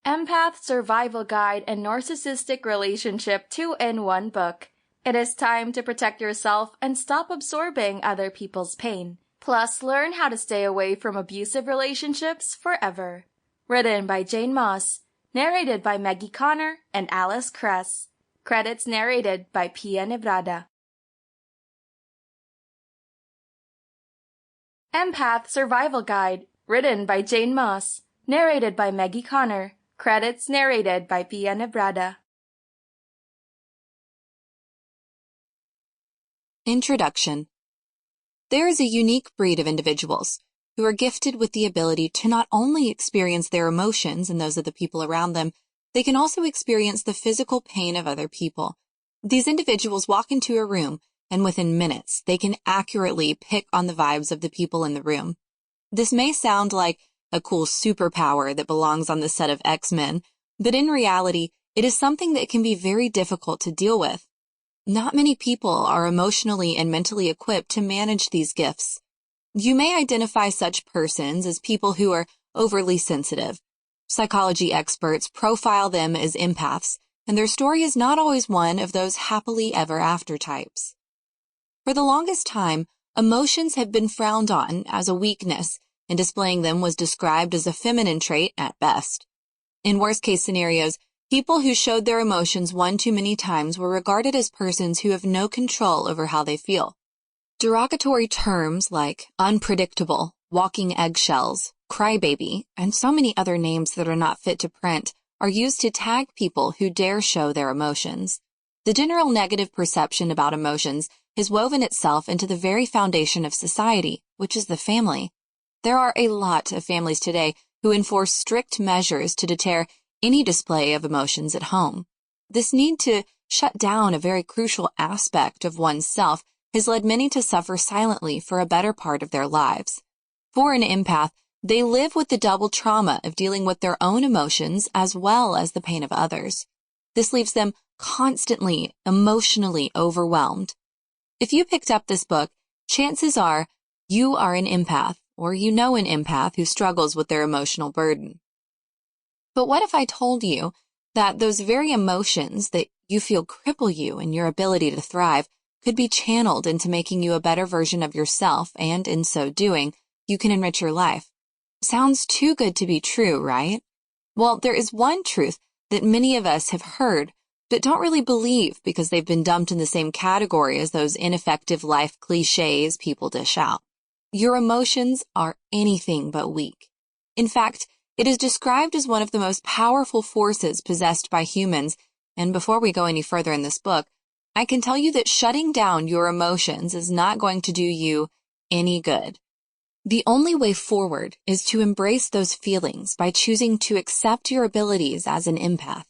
Empath Survival Guide and Narcissistic Relationship 2-in-1 book. It is time to protect yourself and stop absorbing other people's pain. Plus, learn how to stay away from abusive relationships forever. Written by Jane Moss. Narrated by Maggie and Alice Cress. Credits narrated by Nebrada. Empath Survival Guide. Written by Jane Moss. Narrated by Maggie. Credits narrated by Nebrada. Introduction. There is a unique breed of individuals who are gifted with the ability to not only experience their emotions and those of the people around them, they can also experience the physical pain of other people. These individuals walk into a room, and within minutes, they can accurately pick on the vibes of the people in the room. This may sound like a cool superpower that belongs on the set of X-Men, but in reality, it is something that can be very difficult to deal with. Not many people are emotionally and mentally equipped to manage these gifts. You may identify such persons as people who are overly sensitive. Psychology experts profile them as empaths, and their story is not always one of those happily ever after types. For the longest time, emotions have been frowned on as a weakness, and displaying them was described as a feminine trait at best. In worst-case scenarios, people who showed their emotions one too many times were regarded as persons who have no control over how they feel. Derogatory terms like unpredictable, walking eggshells, crybaby, and so many other names that are not fit to print are used to tag people who dare show their emotions. The general negative perception about emotions has woven itself into the very foundation of society, which is the family. There are a lot of families today who enforce strict measures to deter any display of emotions at home. This need to shut down a very crucial aspect of oneself has led many to suffer silently for a better part of their lives. For an empath, they live with the double trauma of dealing with their own emotions as well as the pain of others. This leaves them constantly emotionally overwhelmed. If you picked up this book, chances are you are an empath, or you know an empath who struggles with their emotional burden. But what if I told you that those very emotions that you feel cripple you in your ability to thrive could be channeled into making you a better version of yourself, and in so doing, you can enrich your life? Sounds too good to be true, right? Well, there is one truth that many of us have heard, but don't really believe because they've been dumped in the same category as those ineffective life cliches people dish out. Your emotions are anything but weak. In fact, it is described as one of the most powerful forces possessed by humans, and before we go any further in this book, I can tell you that shutting down your emotions is not going to do you any good. The only way forward is to embrace those feelings by choosing to accept your abilities as an empath.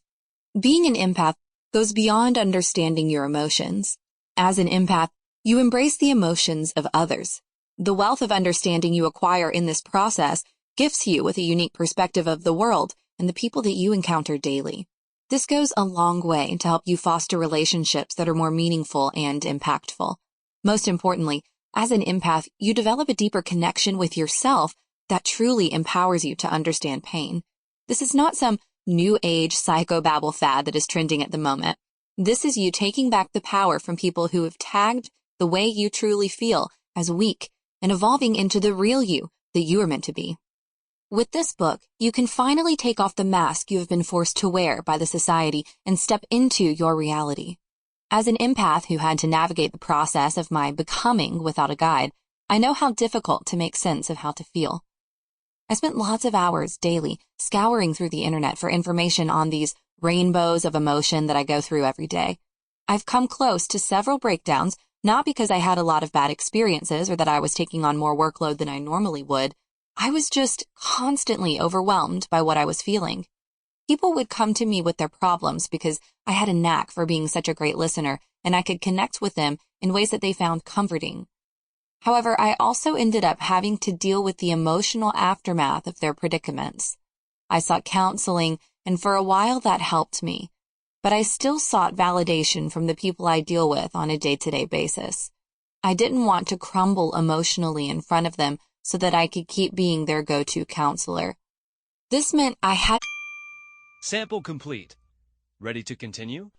Being an empath goes beyond understanding your emotions. As an empath, you embrace the emotions of others. The wealth of understanding you acquire in this process gifts you with a unique perspective of the world and the people that you encounter daily. This goes a long way to help you foster relationships that are more meaningful and impactful. Most importantly, as an empath, you develop a deeper connection with yourself that truly empowers you to understand pain. This is not some new age psychobabble fad that is trending at the moment. This is you taking back the power from people who have tagged the way you truly feel as weak and evolving into the real you that you are meant to be. With this book, you can finally take off the mask you have been forced to wear by the society and step into your reality. As an empath who had to navigate the process of my becoming without a guide, I know how difficult to make sense of how to feel. I spent lots of hours daily scouring through the internet for information on these rainbows of emotion that I go through every day. I've come close to several breakdowns, not because I had a lot of bad experiences or that I was taking on more workload than I normally would. I was just constantly overwhelmed by what I was feeling. People would come to me with their problems because I had a knack for being such a great listener, and I could connect with them in ways that they found comforting. However, I also ended up having to deal with the emotional aftermath of their predicaments. I sought counseling, and for a while that helped me. But I still sought validation from the people I deal with on a day-to-day basis. I didn't want to crumble emotionally in front of them so that I could keep being their go-to counselor. This meant I had Sample complete. Ready to continue?